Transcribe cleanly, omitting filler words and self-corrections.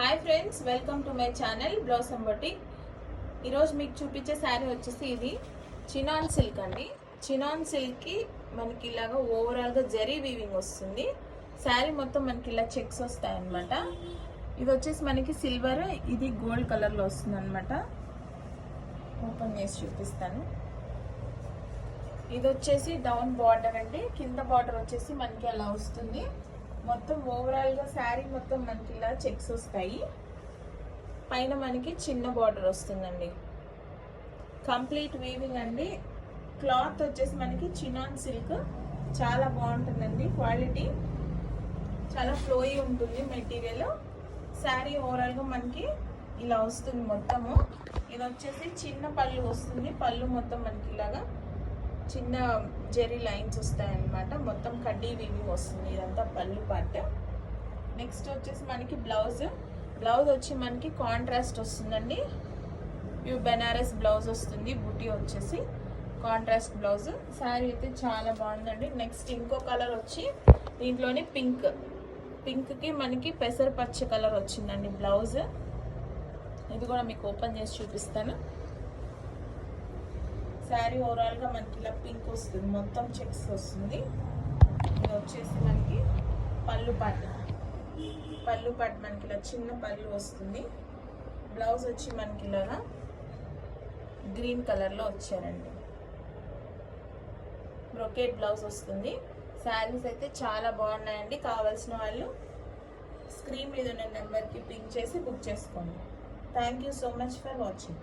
Hi friends, welcome to my channel blossom boutique. ఈరోజు మీకు చూపించే శారీ వచ్చేసి ఇది చినాన్ సిల్క్ అండి. చినాన్ సిల్క్కి మనకి ఇలాగా ఓవరాల్గా జరీ వీవింగ్ వస్తుంది. శారీ మొత్తం మనకి ఇలా చెక్స్ వస్తాయి అన్నమాట. ఇది వచ్చేసి మనకి సిల్వర్, ఇది గోల్డ్ కలర్లో వస్తుంది అనమాట. ఓపెన్ చేసి చూపిస్తాను. ఇది వచ్చేసి డౌన్ బార్డర్ అండి. కింద బార్డర్ వచ్చేసి మనకి అలా వస్తుంది. మొత్తం ఓవరాల్గా శారీ మొత్తం మనకి ఇలా చెక్స్ వస్తాయి. పైన మనకి చిన్న బార్డర్ వస్తుందండి. కంప్లీట్ వీవింగ్ అండి. క్లాత్ వచ్చేసి మనకి చినాన్ సిల్క్ చాలా బాగుంటుందండి. క్వాలిటీ చాలా ఫ్లోయి ఉంటుంది మెటీరియల్. శారీ ఓవరాల్గా మనకి ఇలా వస్తుంది మొత్తము. ఇది వచ్చేసి చిన్న పళ్ళు వస్తుంది. పళ్ళు మొత్తం మనకి ఇలాగా చిన్న జెరీ లైన్స్ వస్తాయన్నమాట. మొత్తం కడ్డీ వీవింగ్ వస్తుంది. ఇదంతా పళ్ళు పార్ట్. నెక్స్ట్ వచ్చేసి మనకి బ్లౌజ్ వచ్చి మనకి కాంట్రాస్ట్ వస్తుందండి. ప్యూర్ బెనారస్ బ్లౌజ్ వస్తుంది. బుటీ వచ్చేసి కాంట్రాస్ట్ బ్లౌజ్. శారీ అయితే చాలా బాగుందండి. నెక్స్ట్ ఇంకో కలర్ వచ్చి దీంట్లోనే పింక్కి మనకి పెసర పచ్చ కలర్ వచ్చిందండి బ్లౌజ్. ఇది కూడా మీకు ఓపెన్ చేసి చూపిస్తాను. శారీ ఓవరాల్గా మనకి ఇలా పింక్ వస్తుంది. మొత్తం చెక్స్ వస్తుంది. ఇది వచ్చేసి మనకి పళ్ళు పాట్ మనకి ఇలా చిన్న పళ్ళు వస్తుంది. బ్లౌజ్ వచ్చి మనకి ఇలాగా గ్రీన్ కలర్లో వచ్చారండి. బ్రొకేట్ బ్లౌజ్ వస్తుంది. శారీస్ అయితే చాలా బాగున్నాయండి. కావాల్సిన వాళ్ళు స్క్రీన్ మీద ఉన్న నెంబర్కి పింక్ చేసి బుక్ చేసుకోండి. Thank you so much for watching.